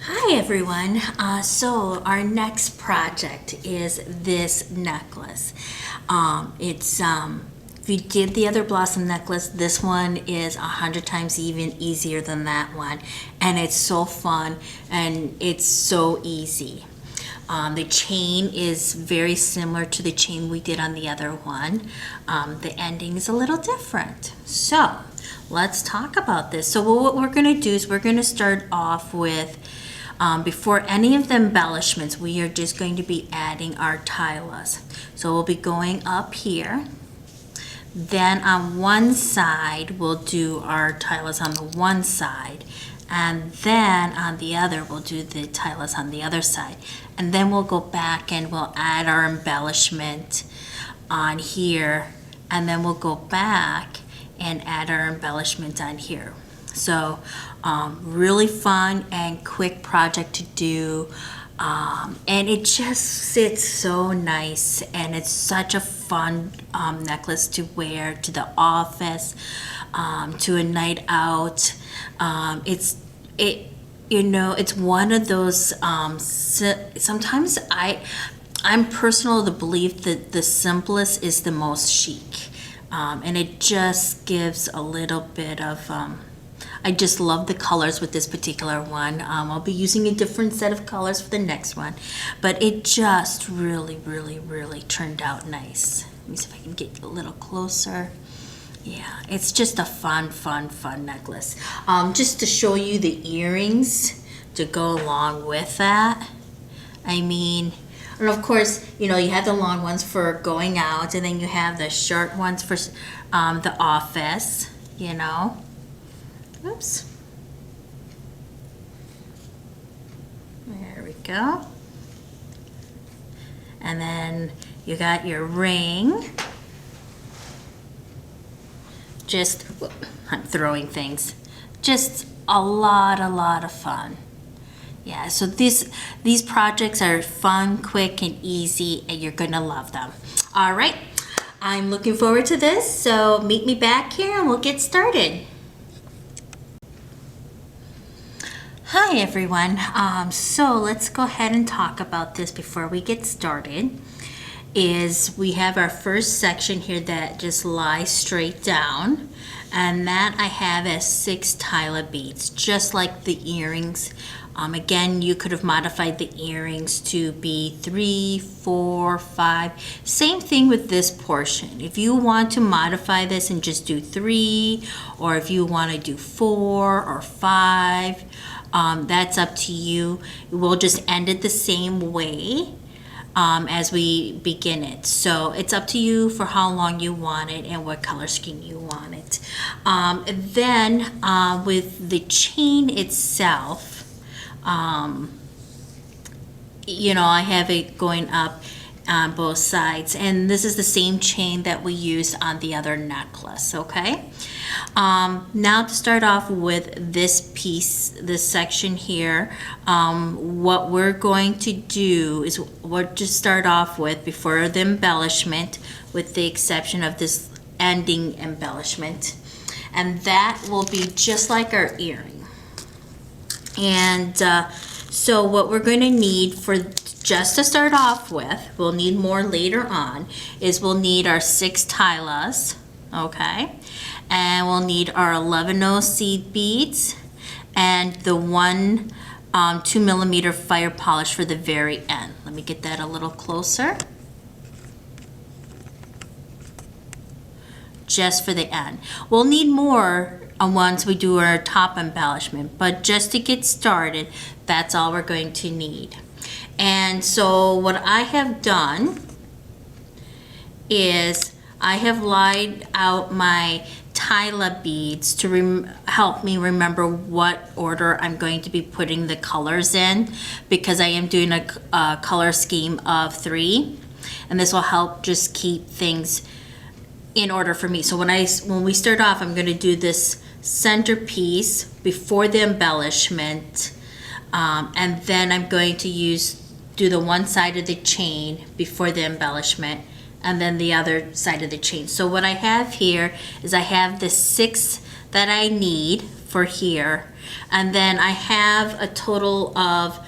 Hi everyone, so our next project is this necklace. If you did the other blossom necklace, this one is 100 times even easier than that one, and it's so fun and it's so easy. The chain is very similar to the chain we did on the other one. The ending is a little different. So let's talk about this. So what we're going to do is we're going to start off with before any of the embellishments, we are just going to be adding our tilas. So we'll be going up here. Then on one side, we'll do our tilas on the one side. And then on the other, we'll do the tilas on the other side. And then we'll go back and we'll add our embellishment on here. And then we'll go back and add our embellishment on here. So really fun and quick project to do, and it just sits so nice, and it's such a fun necklace to wear to the office, to a night out. It's one of those sometimes I'm personal of the belief that the simplest is the most chic, and it just gives a little bit of I just love the colors with this particular one. I'll be using a different set of colors for the next one, but it just really turned out nice. Let me see if I can get a little closer. Yeah, it's just a fun necklace. Just to show you the earrings to go along with that. I mean, and of course, you have the long ones for going out, and then you have the short ones for the office, Oops. There we go. And then you got your ring. I'm throwing things. Just a lot of fun. Yeah, so these projects are fun, quick, and easy, and you're gonna love them. All right, I'm looking forward to this, so meet me back here and we'll get started. Hi everyone, so let's go ahead and talk about this before we get started. We have our first section here that just lies straight down, and that I have as 6 Tila beads, just like the earrings. Again, you could have modified the earrings to be 3, 4, 5. Same thing with this portion. If you want to modify this and just do 3, or if you want to do 4 or 5, that's up to you. We'll just end it the same way as we begin it. So it's up to you for how long you want it and what color scheme you want it. Then with the chain itself, I have it going up on both sides, and this is the same chain that we used on the other necklace. Okay, now to start off with this piece, this section here, what we're going to do is we'll just start off with, before the embellishment, with the exception of this ending embellishment, and that will be just like our earring. And so what we're going to need for just to start off with, we'll need more later on, is we'll need our 6 Tilas, okay? And we'll need our 11-0 seed beads and the 1 2mm fire polish for the very end. Let me get that a little closer. Just for the end. We'll need more once we do our top embellishment. But just to get started, that's all we're going to need. And so what I have done is I have lined out my Tila beads to help me remember what order I'm going to be putting the colors in, because I am doing a color scheme of 3, and this will help just keep things in order for me. So when we start off, I'm going to do this centerpiece before the embellishment, and then I'm going to do the one side of the chain before the embellishment, and then the other side of the chain. So what I have here is I have the 6 that I need for here, and then I have a total of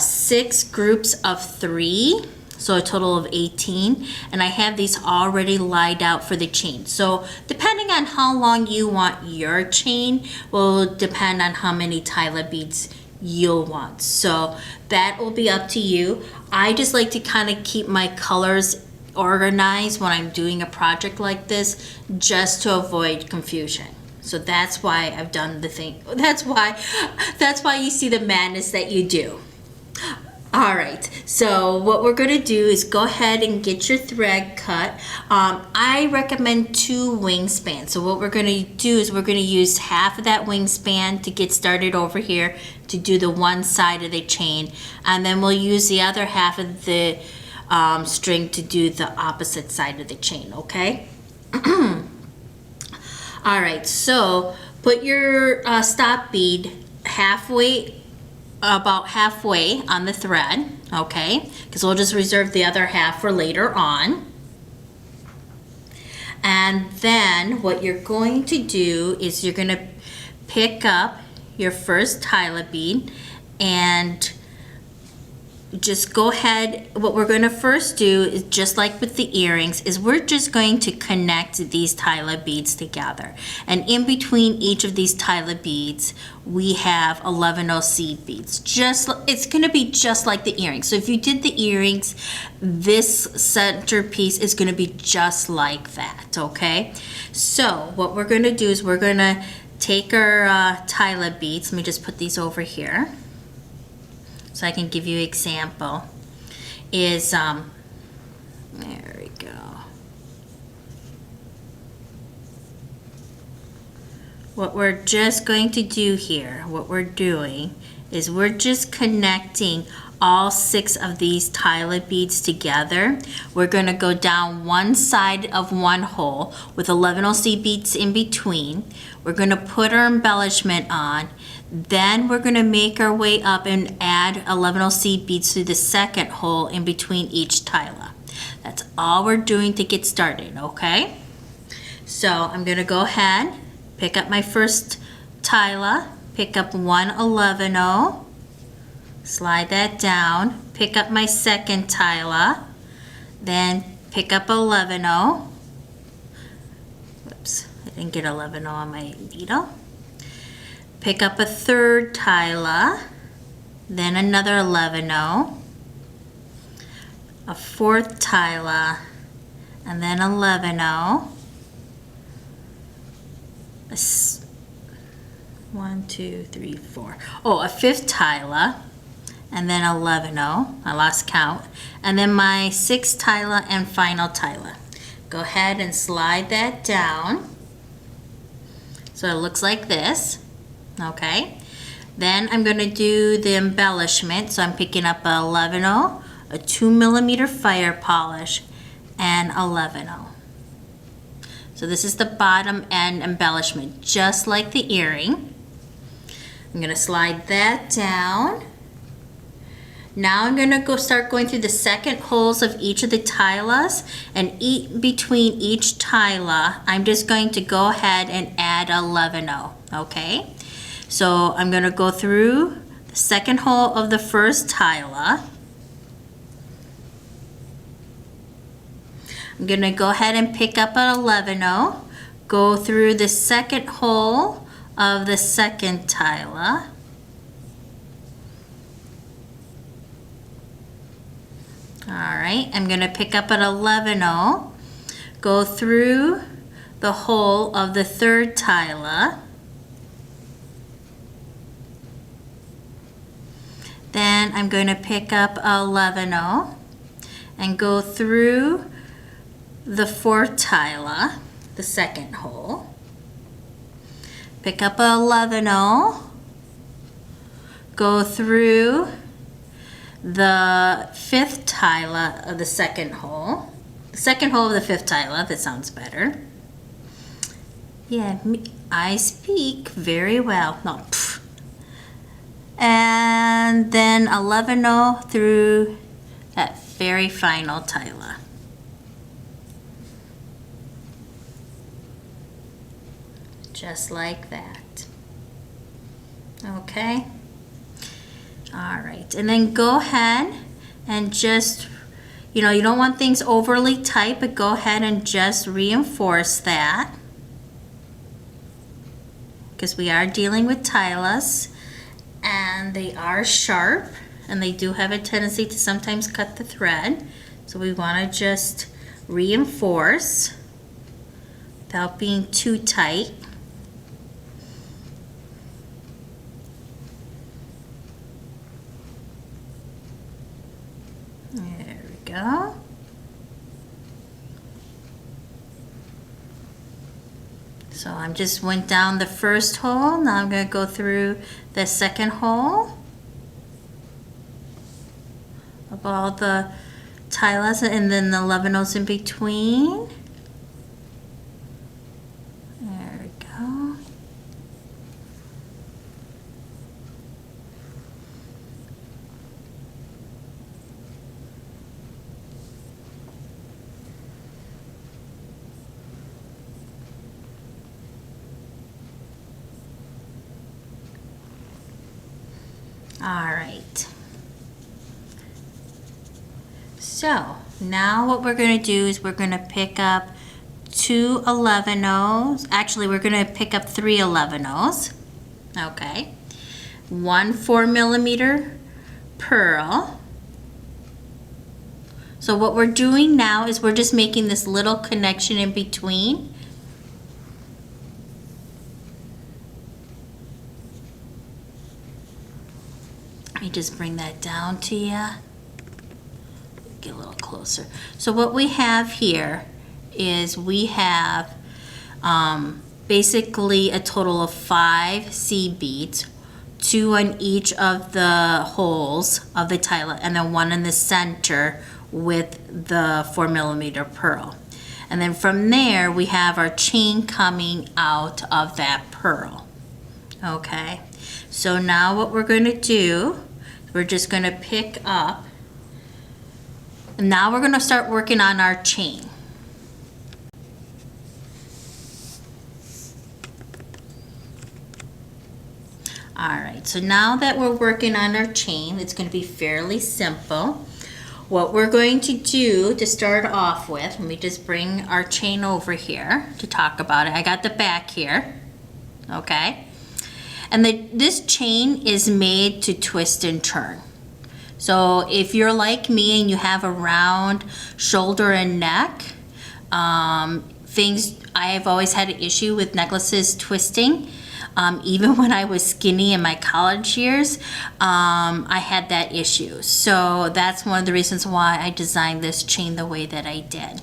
6 groups of 3, so a total of 18, and I have these already lined out for the chain. So depending on how long you want your chain will depend on how many Tila beads you'll want. So that will be up to you. I just like to kind of keep my colors organized when I'm doing a project like this, just to avoid confusion. So that's why I've done the thing. That's why you see the madness that you do. All right, so what we're going to do is go ahead and get your thread cut. I recommend 2 wingspans. So what we're going to do is we're going to use half of that wingspan to get started over here to do the one side of the chain, and then we'll use the other half of the string to do the opposite side of the chain, okay? All right, so put your stop bead about halfway on the thread, okay? Because we'll just reserve the other half for later on. And then what you're going to do is you're going to pick up your first Tila bead and just go ahead. What we're going to first do is, just like with the earrings, is we're just going to connect these Tila beads together. And in between each of these Tila beads, we have 11 seed beads. It's going to be just like the earrings. So if you did the earrings, this centerpiece is going to be just like that, okay? So what we're going to do is we're going to take our Tila beads. Let me just put these over here so I can give you an example. There we go. What we're just going to do here, what we're doing is we're just connecting all 6 of these Tila beads together. We're going to go down one side of one hole with 11 seed beads in between. We're going to put our embellishment on. Then we're going to make our way up and add 11 seed beads to the second hole in between each Tila. That's all we're doing to get started, okay? So I'm going to go ahead, pick up my first Tila, pick up 1 11, slide that down, pick up my second Tila, then pick up 11. Whoops, I didn't get 11 on my needle. Pick up a third Tila, then another 11, a fourth Tila, and then 11. 1, 2, 3, 4. Oh, a fifth Tila, and then 11. I lost count. And then my 6th Tila and final Tila. Go ahead and slide that down. So it looks like this. Okay, then I'm going to do the embellishment. So I'm picking up a 11, a 2mm fire polish, and 11. So this is the bottom end embellishment, just like the earring. I'm going to slide that down. Now I'm going to start going through the second holes of each of the Tilas, and between each Tila, I'm just going to go ahead and add 11, okay? So I'm going to go through the second hole of the first Tila. I'm going to go ahead and pick up an 11, go through the second hole of the second Tila. All right, I'm going to pick up an 11, go through the hole of the third Tila. then I'm going to pick up a 11-0 and go through the 4th Tila, the 2nd hole. Pick up a 11-0, go through the 5th Tila of the 2nd hole. The 2nd hole of the 5th Tila, that sounds better. Yeah, I speak very well. No, pff. And then 11-0 through that very final Tila. Just like that. Okay. All right, and then go ahead and just, you know, you don't want things overly tight, but go ahead and just reinforce that, because we are dealing with Tilas and they are sharp and they do have a tendency to sometimes cut the thread. So we want to just reinforce without being too tight. There we go. So I just went down the 1st hole. Now I'm going to go through the 2nd hole of all the Tilas and then the 11-0s in between. There we go. All right. So now what we're going to do is we're going to pick up 2 11-0s. Actually, we're going to pick up 3 11-0s. Okay. 1 4mm pearl. So what we're doing now is we're just making this little connection in between. Let me just bring that down to you. Get a little closer. So what we have here is we have basically a total of 5 seed beads, 2 on each of the holes of the Tila, and then 1 in the center with the 4mm pearl. And then from there we have our chain coming out of that pearl. Okay, so now what we're going to do, we're just going to pick up, and now we're going to start working on our chain. Alright, so now that we're working on our chain, it's going to be fairly simple. What we're going to do to start off with, let me just bring our chain over here to talk about it. I got the back here, okay? And this chain is made to twist and turn. So if you're like me and you have a round shoulder and neck, I have always had an issue with necklaces twisting. Even when I was skinny in my college years, I had that issue. So that's one of the reasons why I designed this chain the way that I did.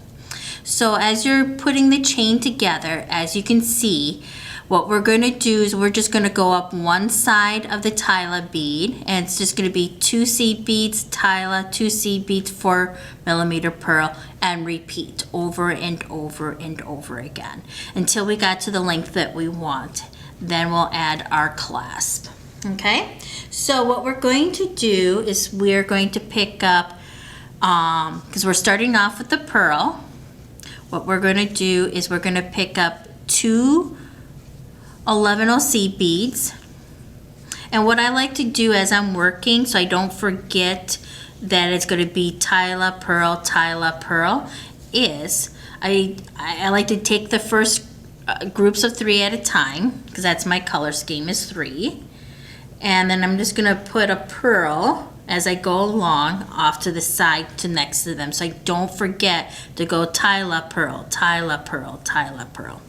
So as you're putting the chain together, as you can see, what we're going to do is we're just going to go up one side of the Tila bead, and it's just going to be 2 seed beads, Tila, 2 seed beads, 4mm pearl, and repeat over and over and over again until we got to the length that we want. Then we'll add our clasp. Okay, so what we're going to do is we're going to pick up, because we're starting off with the pearl, what we're going to do is we're going to pick up 2 11-0 seed beads. And what I like to do as I'm working, so I don't forget that it's going to be Tila, pearl, is I like to take the first groups of 3 at a time, because that's my color scheme is 3. And then I'm just going to put a pearl as I go along off to the side to next to them. So I don't forget to go Tila, pearl, Tila, pearl, Tila, pearl.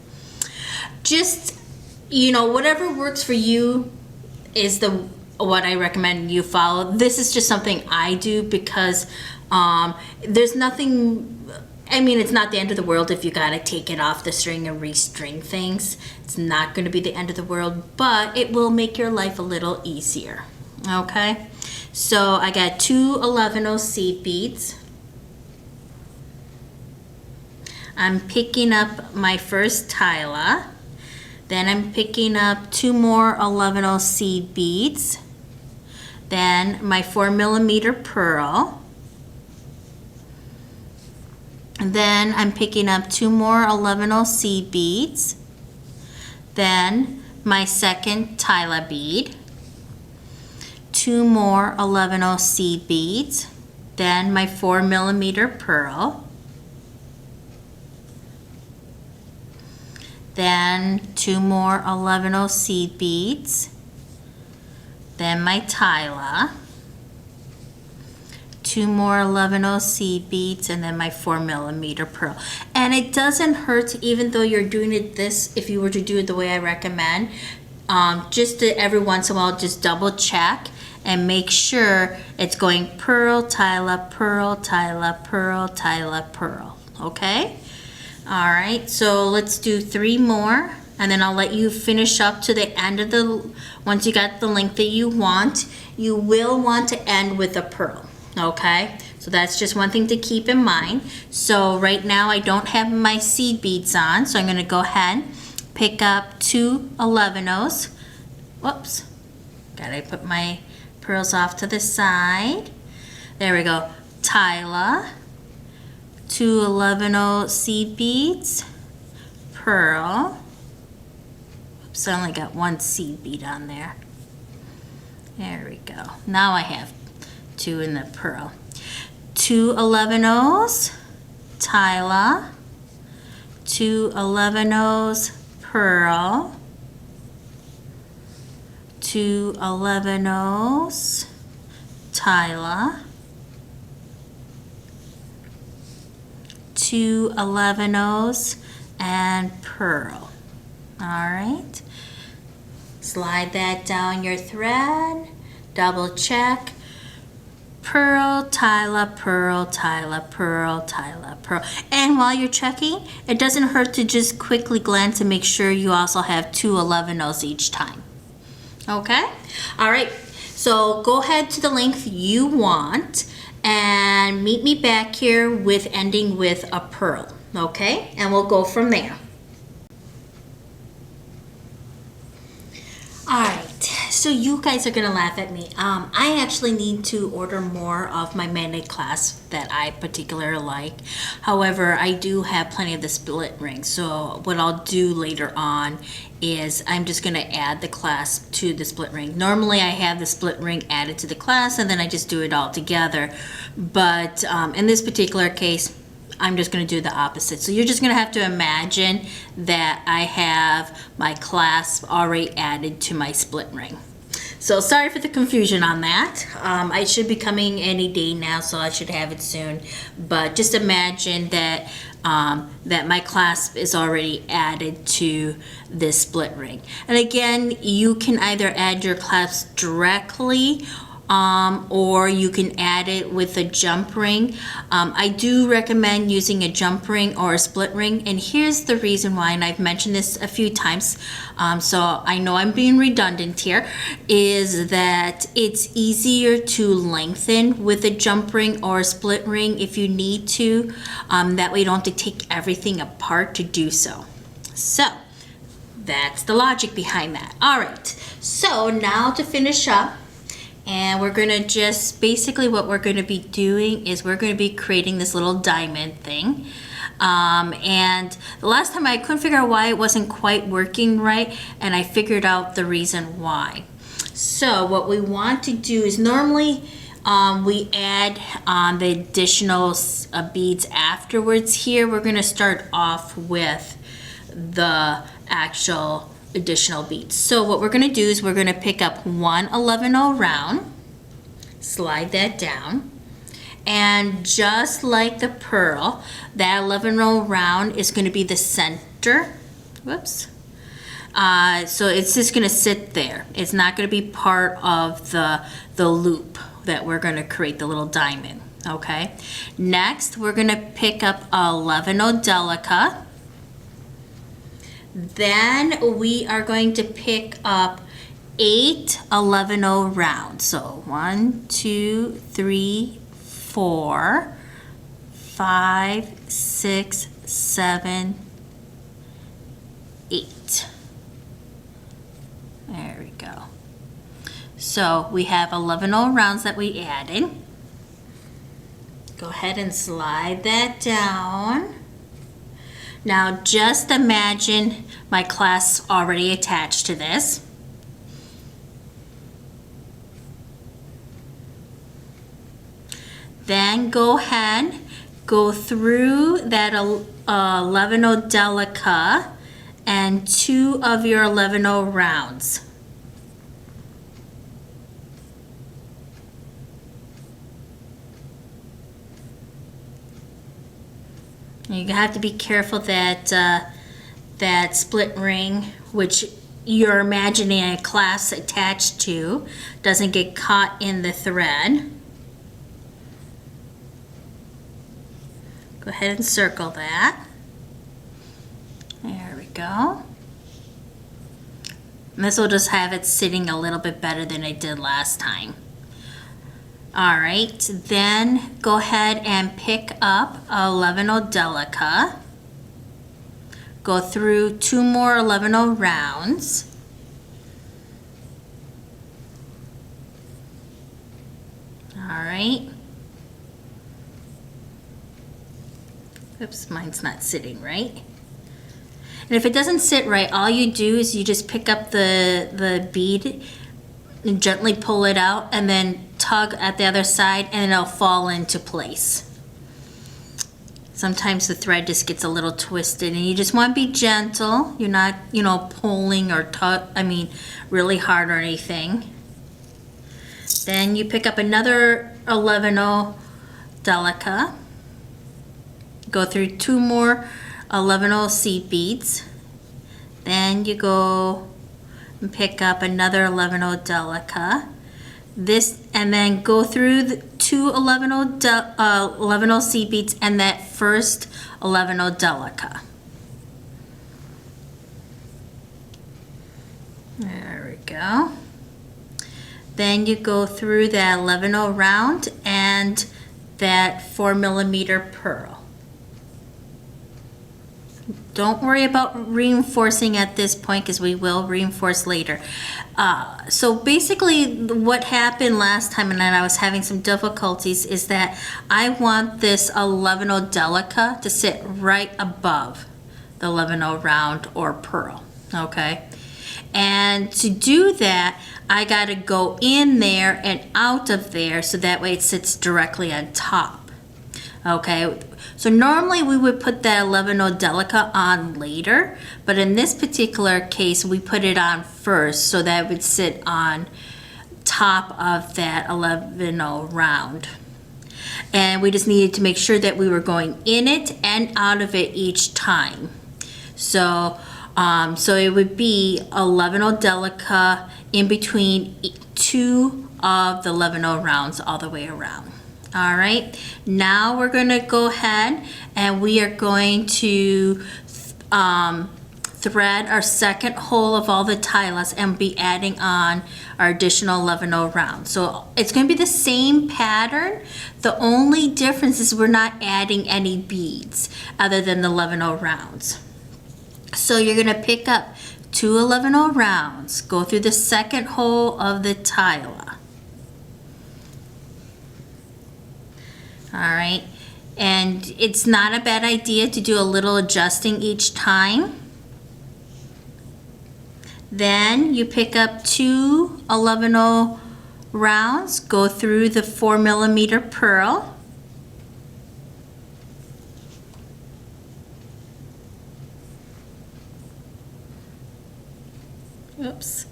Just, you know, whatever works for you is what I recommend you follow. This is just something I do because there's nothing, I mean, it's not the end of the world if you gotta take it off the string and restring things. It's not gonna be the end of the world, but it will make your life a little easier, okay? So I got 2 11/0 seed beads. I'm picking up my first Tila. Then I'm picking up 2 more 11/0 seed beads. Then my 4mm pearl. And then I'm picking up 2 more 11/0 seed beads. Then my second Tila bead. 2 more 11/0 seed beads. Then my 4mm pearl. Then 2 more 11/0 seed beads. Then my Tila. 2 more 11/0 seed beads, and then my 4mm pearl. And it doesn't hurt, even though you're doing it this, if you were to do it the way I recommend, just to every once in a while just double check and make sure it's going pearl, Tila, pearl, Tila, pearl, Tila, pearl. Okay? All right, so let's do 3 more, and then I'll let you finish up to the end of the, once you got the length that you want. You will want to end with a pearl, okay? So that's just one thing to keep in mind. So right now I don't have my seed beads on, so I'm gonna go ahead, pick up 2 11/0s. Whoops, gotta put my pearls off to the side. There we go, Tila. 2 11/0 seed beads, pearl. Oops, I only got 1 seed bead on there. There we go. Now I have 2 in the pearl. 2 11/0s, Tila. 2 11/0s, pearl. 2 11/0s, Tila. 2 11/0s and pearl. All right, slide that down your thread, double check, pearl, Tila, pearl, Tila, pearl, Tila, pearl. And while you're checking, it doesn't hurt to just quickly glance and make sure you also have 2 11/0s each time. Okay, all right, so go ahead to the length you want and meet me back here with ending with a pearl, okay? And we'll go from there. All right, so you guys are gonna laugh at me. I actually need to order more of my man-made clasps that I particularly like. However, I do have plenty of the split ring. So what I'll do later on is I'm just gonna add the clasp to the split ring. Normally I have the split ring added to the clasp and then I just do it all together. But in this particular case, I'm just going to do the opposite. So you're just going to have to imagine that I have my clasp already added to my split ring. So sorry for the confusion on that. I should be coming any day now, so I should have it soon. But just imagine that that my clasp is already added to this split ring. And again, you can either add your clasp directly or you can add it with a jump ring. I do recommend using a jump ring or a split ring, and here's the reason why, and I've mentioned this a few times, so I know I'm being redundant here, is that it's easier to lengthen with a jump ring or a split ring if you need to. That way you don't have to take everything apart to do so. So that's the logic behind that. All right, so now to finish up, and we're gonna just, basically what we're gonna be doing is we're gonna be creating this little diamond thing. And the last time I couldn't figure out why it wasn't quite working right, and I figured out the reason why. So what we want to do is normally we add the additional beads afterwards. Here we're gonna start off with the actual additional beads. So what we're going to do is we're going to pick up 1 11/0 round, slide that down, and just like the pearl, that 11/0 round is going to be the center, whoops, So it's just gonna sit there. It's not gonna be part of the loop that we're gonna create, the little diamond, okay? Next, we're gonna pick up a 11 Delica. Then we are going to pick up 8 11 rounds. So 1, 2, 3, 4, 5, 6, 7, 8. There we go. So we have 11 rounds that we added. Go ahead and slide that down. Now just imagine my clasp already attached to this. Then go ahead, go through that 11 Delica and 2 of your 11 rounds. You have to be careful that that split ring, which you're imagining a clasp attached to, doesn't get caught in the thread. Go ahead and circle that. There we go. And this will just have it sitting a little bit better than I did last time. All right, then go ahead and pick up 11 Delica. Go through 2 more 11 rounds. All right. Oops, mine's not sitting right. And if it doesn't sit right, all you do is you just pick up the bead and gently pull it out and then tug at the other side and it'll fall into place. Sometimes the thread just gets a little twisted and you just want to be gentle. You're not, you know, pulling or really hard or anything. Then you pick up another 11 Delica. Go through 2 more 11 seed beads. Then you go and pick up another 11 Delica. This, and then go through the 2 11 seed beads and that first 11 Delica. There we go. Then you go through that 11 round and that 4mm pearl. Don't worry about reinforcing at this point because we will reinforce later. So basically what happened last time, and then I was having some difficulties, is that I want this 11 Delica to sit right above the 11 round or pearl, okay? And to do that, I gotta go in there and out of there so that way it sits directly on top, okay? So normally we would put that 11 Delica on later, but in this particular case we put it on first so that it would sit on top of that 11 round. And we just needed to make sure that we were going in it and out of it each time. So it would be 11 Delica in between 2 of the 11 rounds all the way around. All right, now we're gonna go ahead and we are going to thread our second hole of all the Tilas and be adding on our additional 11 rounds. So it's gonna be the same pattern. The only difference is we're not adding any beads other than the 11 rounds. So you're gonna pick up 2 11 rounds, go through the second hole of the Tila. All right, and it's not a bad idea to do a little adjusting each time. Then you pick up 2 11 rounds, go through the 4mm pearl. Oops.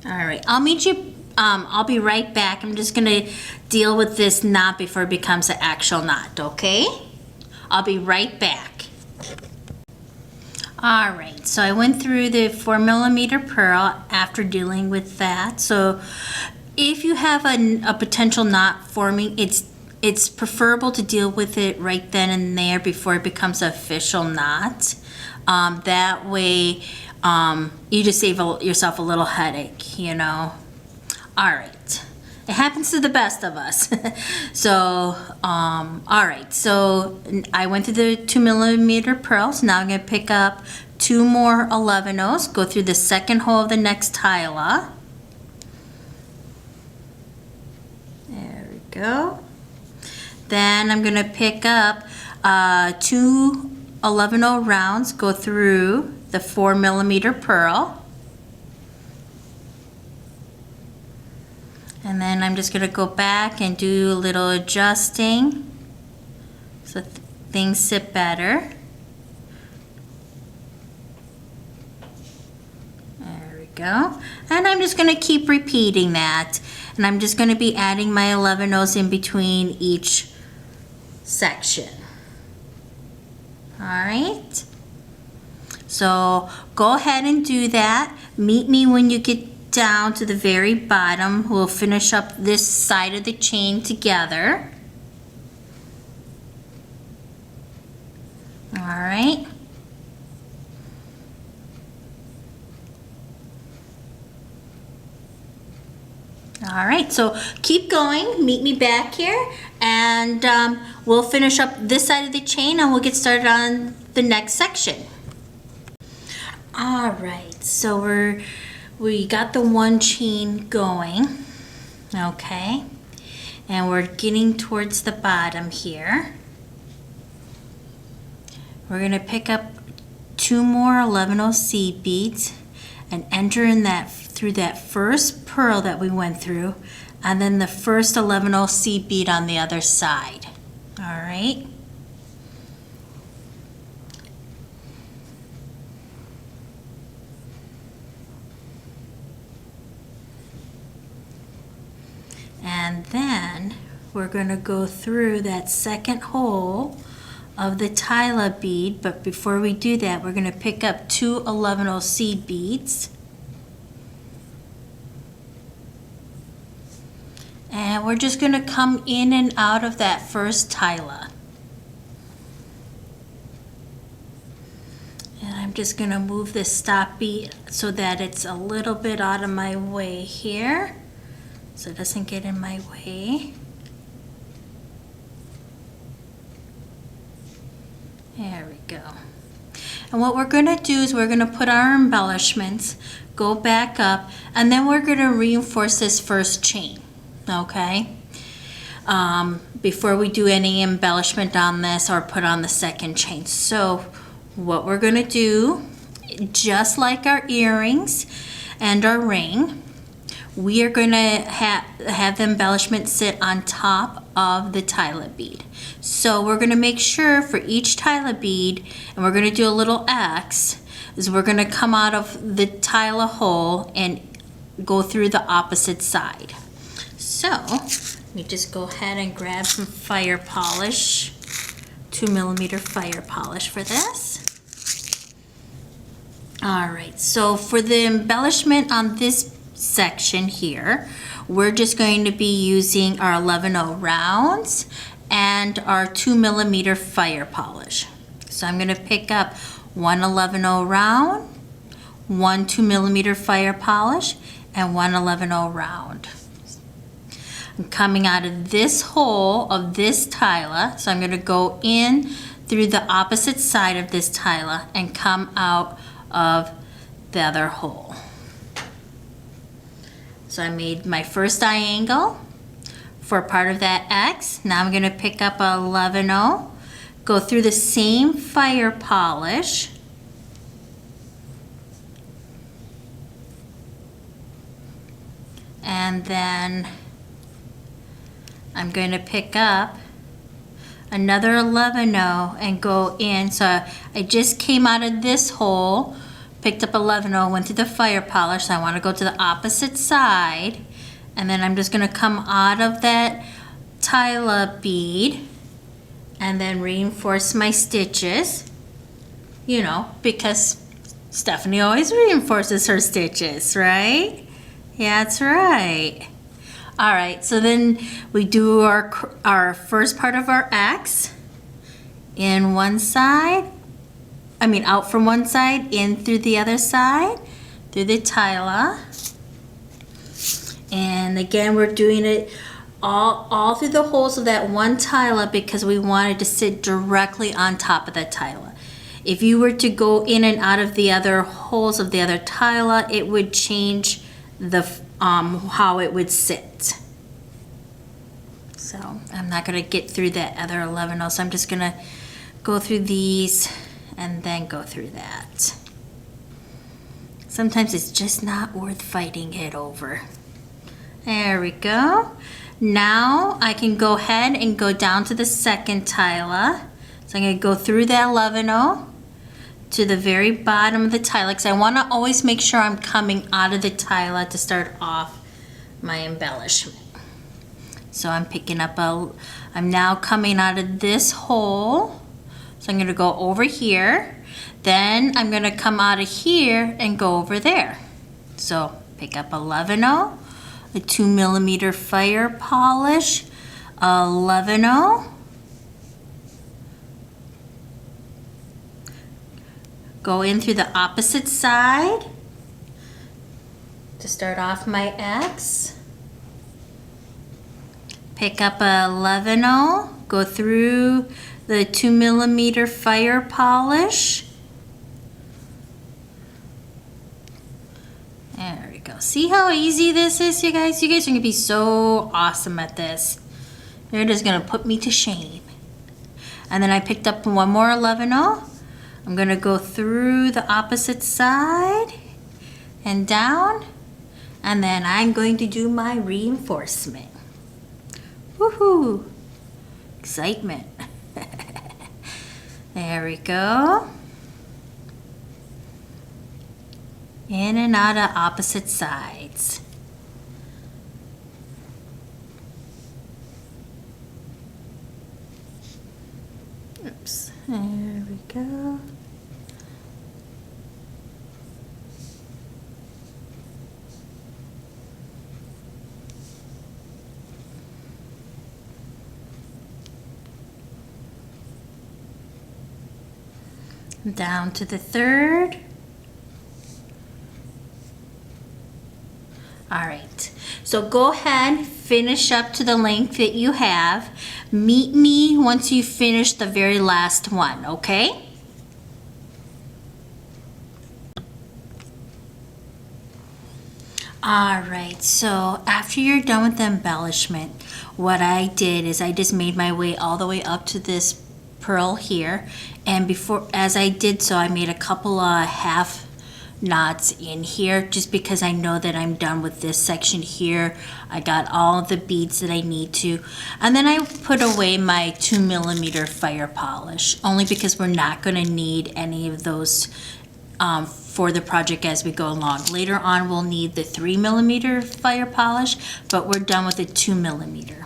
All right, I'll meet you I'll be right back. I'm just gonna deal with this knot before it becomes an actual knot, okay? I'll be right back. All right, so I went through the 4mm pearl after dealing with that. So if you have a potential knot forming, it's preferable to deal with it right then and there before it becomes an official knot. That way, you just save yourself a little headache, you know. All right, it happens to the best of us. So, all right, so I went through the 2mm pearls. Now I'm gonna pick up 2 more 11/0s, go through the second hole of the next Tila. There we go. Then I'm gonna pick up 2 11/0 rounds, go through the 4mm pearl. And then I'm just gonna go back and do a little adjusting so things sit better. There we go. And I'm just gonna keep repeating that. And I'm just gonna be adding my 11/0s in between each section. All right. So go ahead and do that. Meet me when you get down to the very bottom. We'll finish up this side of the chain together. All right. All right, so keep going, meet me back here, and we'll finish up this side of the chain and we'll get started on the next section. All right, so we got the one chain going, okay, and we're getting towards the bottom here. We're gonna pick up 2 more 11/0 seed beads and enter in that through that first pearl that we went through, and then the first 11/0 seed bead on the other side. All right. And then we're going to go through that second hole of the Tila bead, but before we do that, we're going to pick up 2 11/0 seed beads. And we're just going to come in and out of that first Tila. And I'm just going to move the stop bead so that it's a little bit out of my way here, so it doesn't get in my way. There we go. And what we're going to do is we're going to put our embellishments, go back up, and then we're going to reinforce this first chain, okay? Before we do any embellishment on this or put on the second chain. So what we're going to do, just like our earrings and our ring, we are going to have the embellishment sit on top of the Tila bead. So we're going to make sure for each Tila bead, and we're going to do a little X, is we're going to come out of the Tila hole and go through the opposite side. So let me just go ahead and grab some fire polish, 2mm fire polish for this. All right, so for the embellishment on this section here, we're just going to be using our 11/0 rounds and our 2mm fire polish. So I'm going to pick up 1 11/0 round, 1 2mm fire polish, and 1 11/0 round. I'm coming out of this hole of this Tila, so I'm going to go in through the opposite side of this Tila and come out of the other hole. So I made my first diagonal for part of that X. Now I'm going to pick up a 11/0, go through the same fire polish, and then I'm going to pick up another 11/0 and go in. So I just came out of this hole, picked up 11/0, went through the fire polish. So I want to go to the opposite side And then I'm just gonna come out of that Tila bead and then reinforce my stitches, you know, because Stephanie always reinforces her stitches, right? Yeah, that's right. All right, so then we do our first part of our X in one side, out from one side, in through the other side, through the Tila. And again, we're doing it all through the holes of that one Tila because we wanted to sit directly on top of that Tila. If you were to go in and out of the other holes of the other Tila, it would change the how it would sit. So I'm not gonna get through that other 11 so I'm just gonna go through these and then go through that. Sometimes it's just not worth fighting it over. There we go. Now I can go ahead and go down to the second Tila. So I'm gonna go through that 11 to the very bottom of the Tila because I wanna always make sure I'm coming out of the Tila to start off my embellishment. So I'm picking up I'm now coming out of this hole. So I'm gonna go over here. Then I'm gonna come out of here and go over there. So pick up 11 a 2mm fire polish, 11 go in through the opposite side to start off my X. Pick up a 11 go through the 2mm fire polish. There we go. See how easy this is, you guys? You guys are gonna be so awesome at this. You're just gonna put me to shame. And then I picked up one more 11 I'm gonna go through the opposite side and down, and then I'm going to do my reinforcement. Woohoo! Excitement. There we go. In and out of opposite sides. Oops, there we go. Down to the third. All right, so go ahead, finish up to the length that you have. Meet me once you finish the very last one, okay? All right, so after you're done with the embellishment, what I did is I just made my way all the way up to this pearl here, and as I did so, I made a couple of half knots in here just because I know that I'm done with this section here. I got all the beads that I need to, and then I put away my 2mm fire polish only because we're not going to need any of those for the project as we go along. Later on we'll need the 3mm fire polish, but we're done with the 2mm.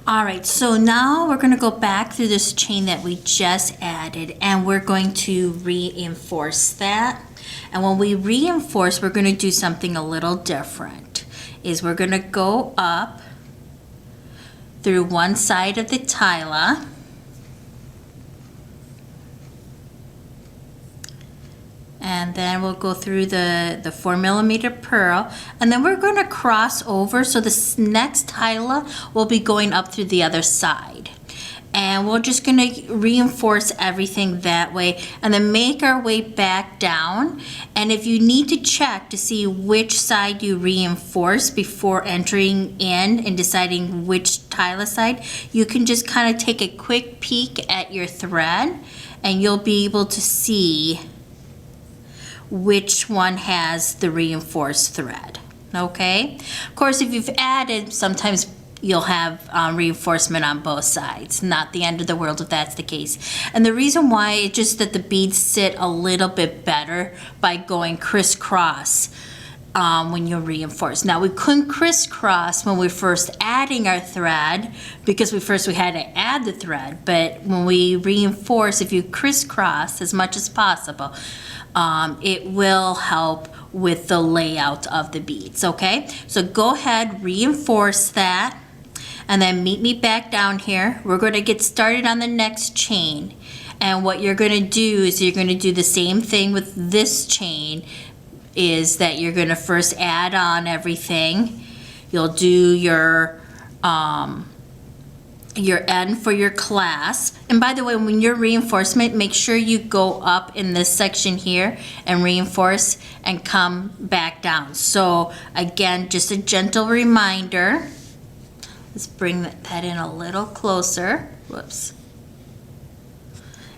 All right, so now we're gonna go back through this chain that we just added, and we're going to reinforce that. And when we reinforce, we're gonna do something a little different. We're gonna go up through one side of the Tila, and then we'll go through the 4mm pearl, and then we're going to cross over, so this next Tila will be going up through the other side, and we're just going to reinforce everything that way and then make our way back down. And if you need to check to see which side you reinforce before entering in and deciding which Tila side, you can just kind of take a quick peek at your thread and you'll be able to see which one has the reinforced thread. Okay, of course, if you've added, sometimes you'll have reinforcement on both sides. Not the end of the world if that's the case. And the reason why is just that the beads sit a little bit better by going crisscross when you reinforce. Now we couldn't crisscross when we first adding our thread because we had to add the thread, but when we reinforce, if you crisscross as much as possible, it will help with the layout of the beads, okay? So go ahead, reinforce that, and then meet me back down here. We're going to get started on the next chain. And what you're going to do is you're going to do the same thing with this chain, is that you're going to first add on everything. You'll do your end for your clasp. And by the way, when you're reinforcement, make sure you go up in this section here and reinforce and come back down. So again, just a gentle reminder. Let's bring that in a little closer. Whoops.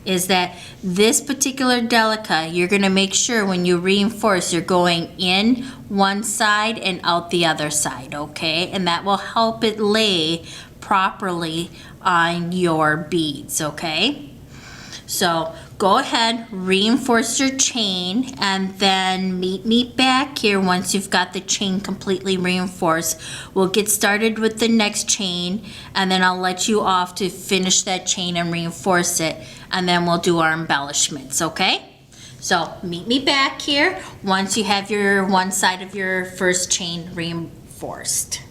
Is that this particular Delica, you're going to make sure when you reinforce, you're going in one side and out the other side, okay? And that will help it lay properly on your beads, okay? So go ahead, reinforce your chain, and then meet me back here once you've got the chain completely reinforced. We'll get started with the next chain, and then I'll let you off to finish that chain and reinforce it, and then we'll do our embellishments, okay? So meet me back here once you have your one side of your first chain reinforced.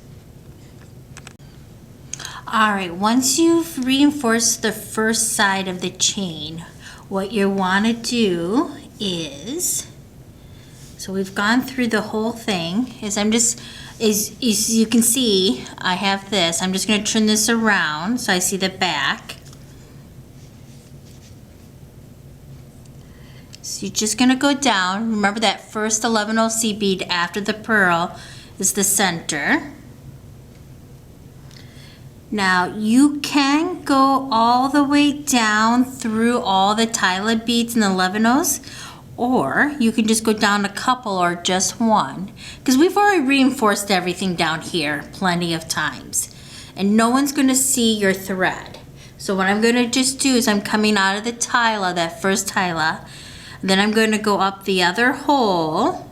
All right, once you've reinforced the first side of the chain, what you want to do is, so we've gone through the whole thing, is as you can see, I have this. I'm just going to turn this around so I see the back. So you're just going to go down. Remember that first 11OC bead after the pearl is the center. Now you can go all the way down through all the Tila beads and the 11Os, or you can just go down a couple or just one, because we've already reinforced everything down here plenty of times and no one's going to see your thread. So what I'm going to just do is I'm coming out of the Tila, that first Tila, then I'm going to go up the other hole.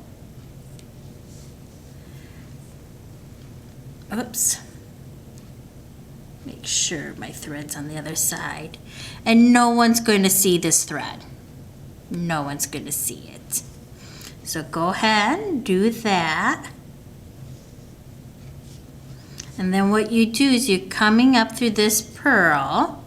Oops. Make sure my thread's on the other side. And no one's going to see this thread. No one's going to see it. So go ahead and do that. And then what you do is you're coming up through this pearl.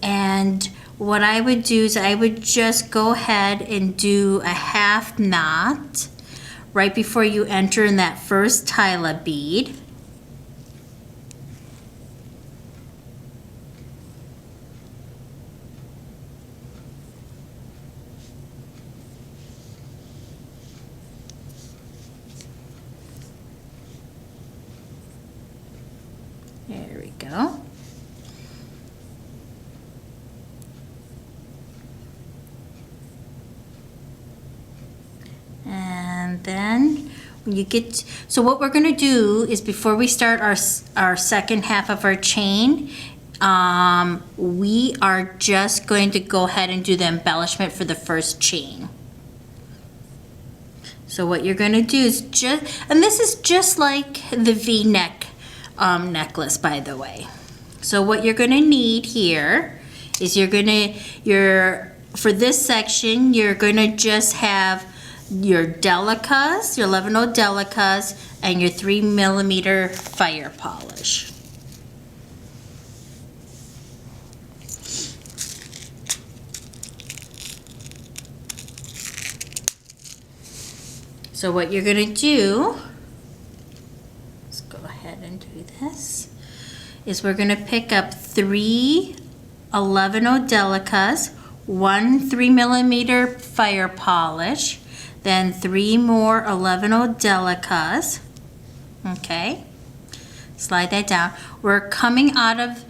And what I would do is I would just go ahead and do a half knot right before you enter in that first Tila bead. There we go. And then when you get, so what we're going to do is before we start our second half of our chain, we are just going to go ahead and do the embellishment for the first chain. So what you're going to do is and this is just like the V-neck necklace, by the way. So what you're going to need here is for this section, you're going to just have your Delicas, your 11O Delicas, and your 3mm fire polish. So what you're going to do, let's go ahead and do this, is we're going to pick up 3 11O Delicas, 1 3mm fire polish, then 3 more 11O Delicas. Okay, slide that down. We're coming out of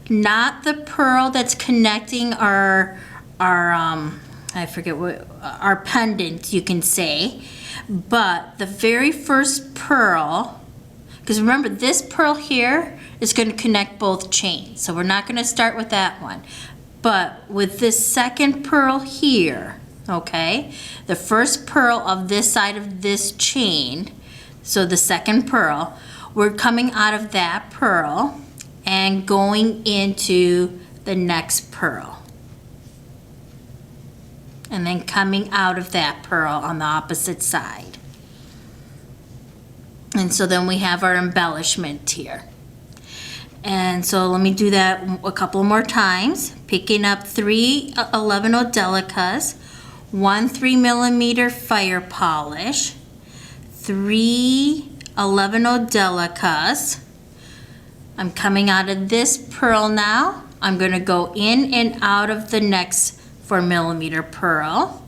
not the pearl that's connecting our I forget what, our pendant, you can say, but the very first pearl, because remember this pearl here is going to connect both chains, so we're not going to start with that one. But with this second pearl here, okay? The first pearl of this side of this chain, so the second pearl, we're coming out of that pearl and going into the next pearl. And then coming out of that pearl on the opposite side. And so then we have our embellishment here. And so let me do that a couple more times. Picking up 3 11 Delicas, 1 3mm fire polish, 3 11 Delicas. I'm coming out of this pearl now. I'm going to go in and out of the next 4mm pearl.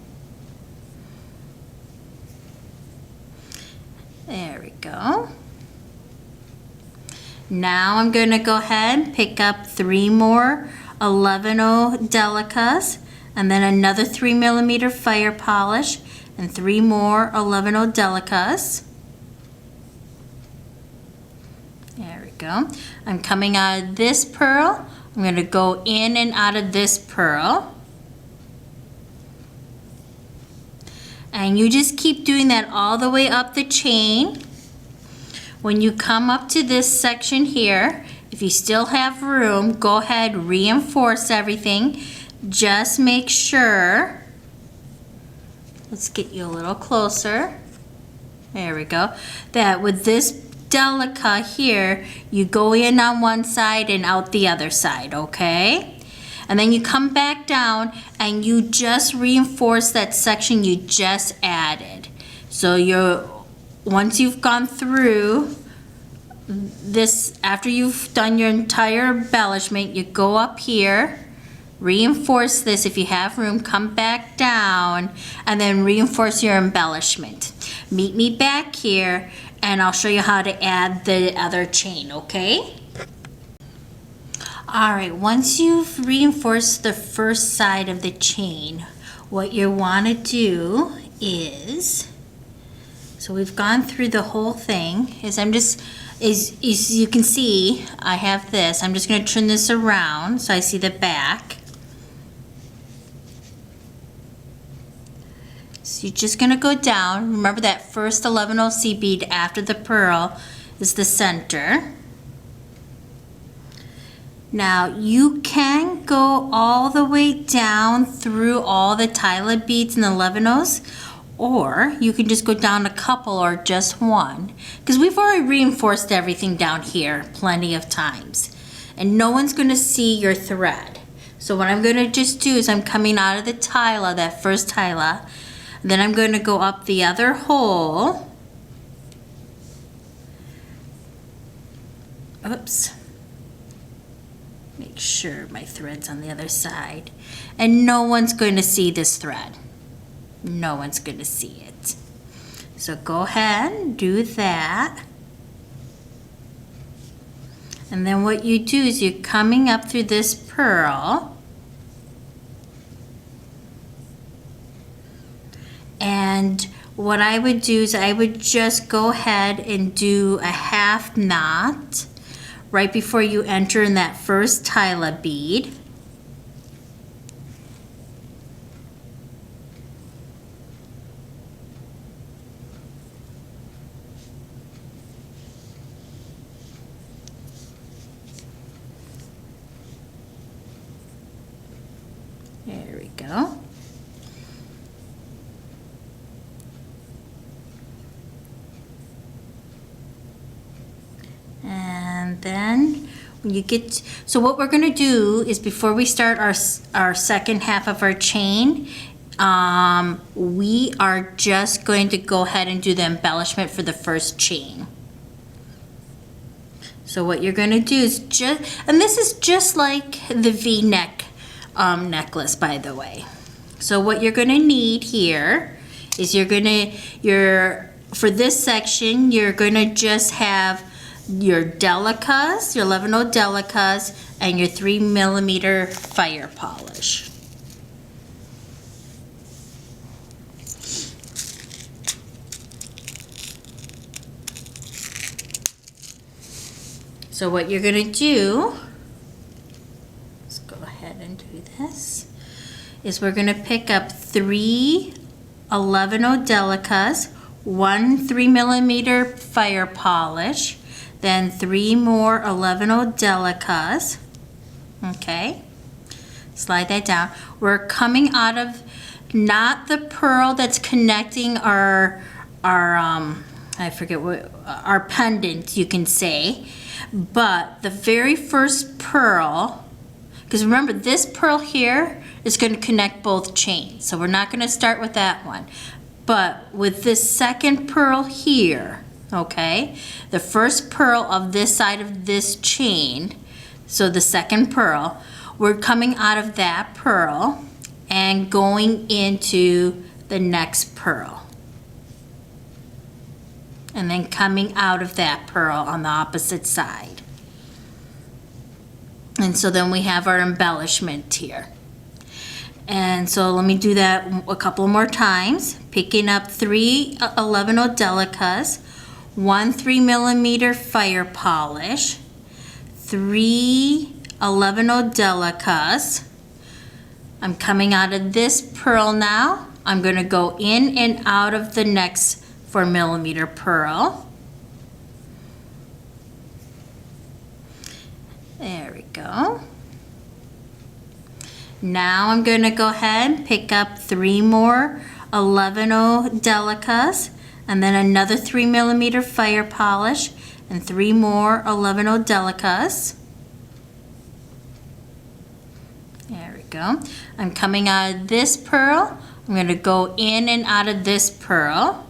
There we go. Now I'm going to go ahead and pick up 3 more 11 Delicas, and then another 3mm fire polish, and 3 more 11 Delicas. There we go. I'm coming out of this pearl. I'm going to go in and out of this pearl. And you just keep doing that all the way up the chain. When you come up to this section here, if you still have room, go ahead, reinforce everything. Just make sure, let's get you a little closer. There we go. That with this Delica here, you go in on one side and out the other side, okay? And then you come back down and you just reinforce that section you just added. So once you've gone through this, after you've done your entire embellishment, you go up here, reinforce this if you have room, come back down, and then reinforce your embellishment. Meet me back here and I'll show you how to add the other chain, okay? Alright, once you've reinforced the first side of the chain, what you want to do is, so we've gone through the whole thing, as you can see, I have this. I'm just going to turn this around so I see the back. So you're just going to go down. Remember that first 11C bead after the pearl is the center. Now you can go all the way down through all the Tila beads and the 11Os, or you can just go down a couple or just one, because we've already reinforced everything down here plenty of times and no one's going to see your thread. So what I'm going to just do is I'm coming out of the Tila, that first Tila, then I'm going to go up the other hole. Oops. Make sure my thread's on the other side. And no one's going to see this thread. No one's going to see it. So go ahead and do that. And then what you do is you're coming up through this pearl. And what I would do is I would just go ahead and do a half knot right before you enter in that first Tila bead. There we go. And then when you get, so what we're going to do is before we start our second half of our chain, we are just going to go ahead and do the embellishment for the first chain. So what you're going to do is and this is just like the V-neck necklace, by the way. So what you're going to need here is for this section, you're going to just have your Delicas, your 11 Delicas, and your 3mm fire polish. So what you're going to do, let's go ahead and do this, is we're gonna pick up 3 11 Delicas, 1 3mm fire polish, then 3 more 11 Delicas. Okay, slide that down. We're coming out of not the pearl that's connecting our I forget what, our pendant, you can say, but the very first pearl, because remember this pearl here is going to connect both chains, so we're not going to start with that one. But with this second pearl here, okay, the first pearl of this side of this chain, so the second pearl, we're coming out of that pearl and going into the next pearl. And then coming out of that pearl on the opposite side. And so then we have our embellishment here. And so let me do that a couple more times. Picking up 3 11 Delicas, 1 3mm fire polish, 3 11 Delicas. I'm coming out of this pearl now. I'm going to go in and out of the next 4mm pearl. There we go. Now I'm going to go ahead and pick up 3 more 11 Delicas, and then another 3mm fire polish, and 3 more 11 Delicas. There we go. I'm coming out of this pearl. I'm going to go in and out of this pearl.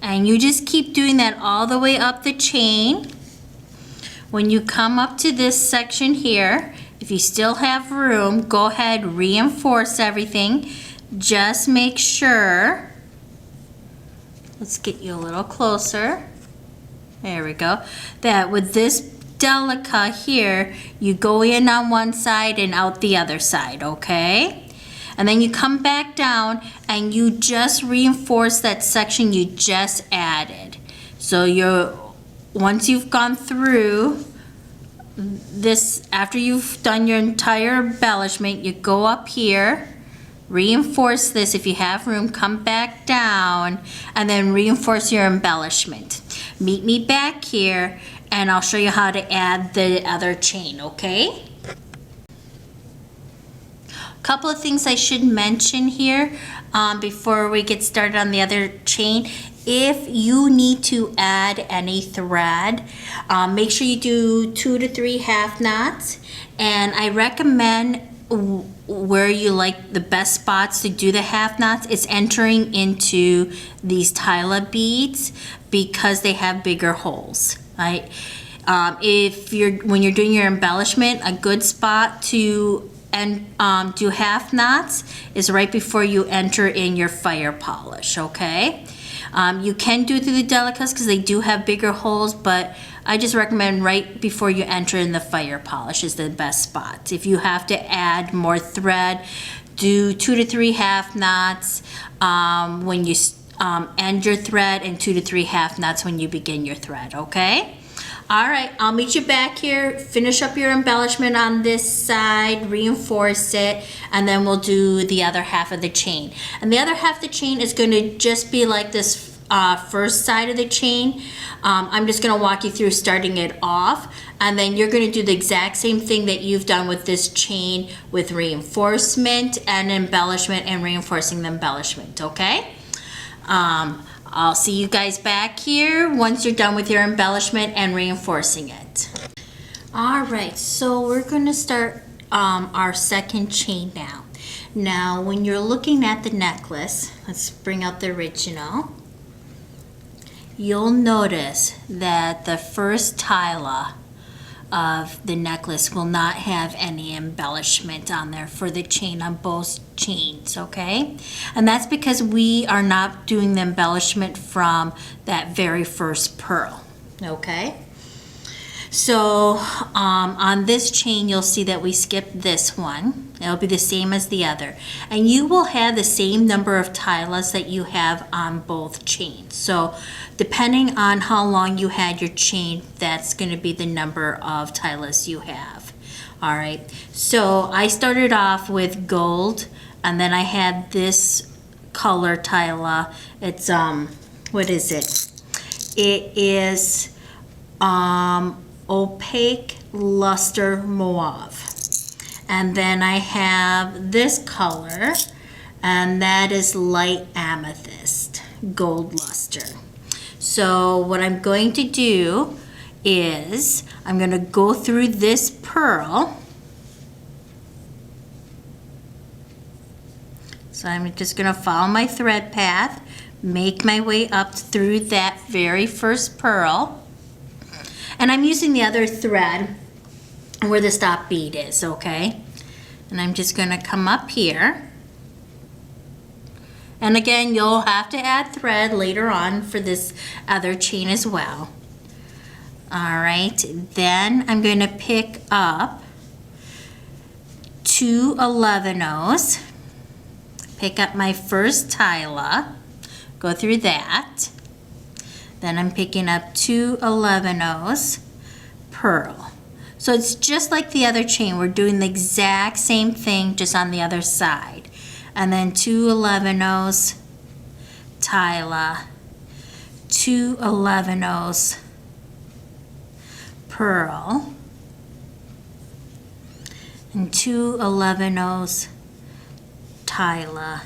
And you just keep doing that all the way up the chain. When you come up to this section here, if you still have room, go ahead, reinforce everything. Just make sure, let's get you a little closer. There we go. That with this Delica here, you go in on one side and out the other side, okay? And then you come back down and you just reinforce that section you just added. So once you've gone through this, after you've done your entire embellishment, you go up here, reinforce this if you have room, come back down, and then reinforce your embellishment. Meet me back here and I'll show you how to add the other chain, okay? Couple of things I should mention here before we get started on the other chain. If you need to add any thread, make sure you do 2 to 3 half knots, and I recommend where you like the best spots to do the half knots is entering into these Tila beads because they have bigger holes, right? When you're doing your embellishment, a good spot to do half knots is right before you enter in your fire polish, okay? You can do it through the Delicas because they do have bigger holes, but I just recommend right before you enter in the fire polish is the best spot. If you have to add more thread, do 2 to 3 half knots when you end your thread, and 2 to 3 half knots when you begin your thread, okay? All right, I'll meet you back here, finish up your embellishment on this side, reinforce it, and then we'll do the other half of the chain. And the other half of the chain is going to just be like this first side of the chain. I'm just going to walk you through starting it off, and then you're going to do the exact same thing that you've done with this chain with reinforcement and embellishment and reinforcing the embellishment, okay? I'll see you guys back here once you're done with your embellishment and reinforcing it. All right, so we're going to start our second chain now. Now, when you're looking at the necklace, let's bring out the original. You'll notice that the first Tila of the necklace will not have any embellishment on there for the chain on both chains, okay? And that's because we are not doing the embellishment from that very first pearl, okay? So on this chain, you'll see that we skipped this one. It'll be the same as the other. And you will have the same number of Tilas that you have on both chains. So depending on how long you had your chain, that's going to be the number of Tilas you have. All right, so I started off with gold, and then I had this color Tila. It's what is it? It is Opaque Luster Mauve. And then I have this color, and that is light amethyst, gold luster. So what I'm going to do is I'm going to go through this pearl. So I'm just going to follow my thread path, make my way up through that very first pearl. And I'm using the other thread where the stop bead is, okay? And I'm just going to come up here. And again, you'll have to add thread later on for this other chain as well. All right, then I'm going to pick up 2 11-ohs, pick up my first Tila, go through that. Then I'm picking up 2 11-ohs, pearl. So it's just like the other chain. We're doing the exact same thing, just on the other side. And then 2 11-ohs, Tila, 2 11-ohs, pearl, and 2 11-ohs, Tila,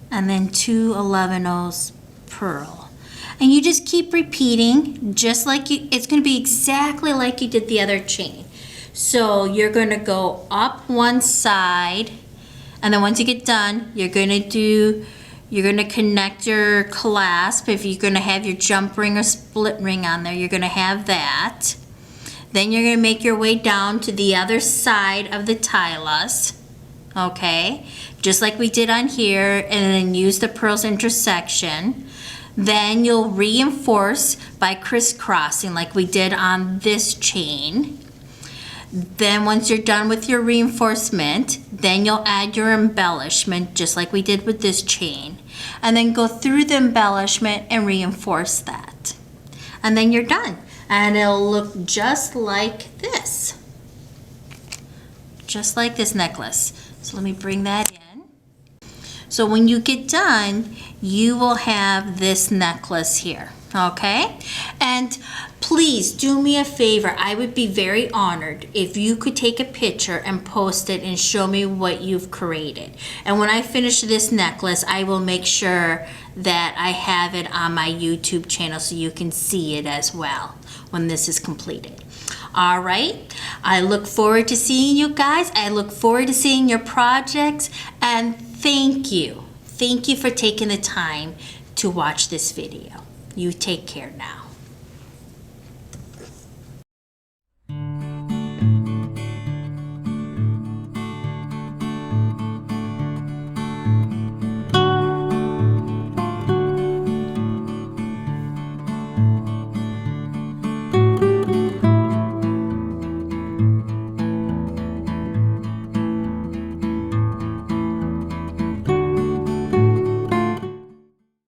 and then 2 11-ohs, pearl. And you just keep repeating, just like it's going to be exactly like you did the other chain. So you're going to go up one side, and then once you get done, you're going to connect your clasp. If you're going to have your jump ring or split ring on there, you're going to have that. Then you're going to make your way down to the other side of the Tilas, okay? Just like we did on here, and then use the pearl's intersection. Then you'll reinforce by crisscrossing like we did on this chain. Then once you're done with your reinforcement, then you'll add your embellishment just like we did with this chain. And then go through the embellishment and reinforce that. And then you're done. And it'll look just like this. Just like this necklace. So let me bring that in. So when you get done, you will have this necklace here, okay? And please do me a favor. I would be very honored if you could take a picture and post it and show me what you've created. And when I finish this necklace, I will make sure that I have it on my YouTube channel so you can see it as well when this is completed. All right, I look forward to seeing you guys. I look forward to seeing your projects, and thank you. Thank you for taking the time to watch this video. You take care now.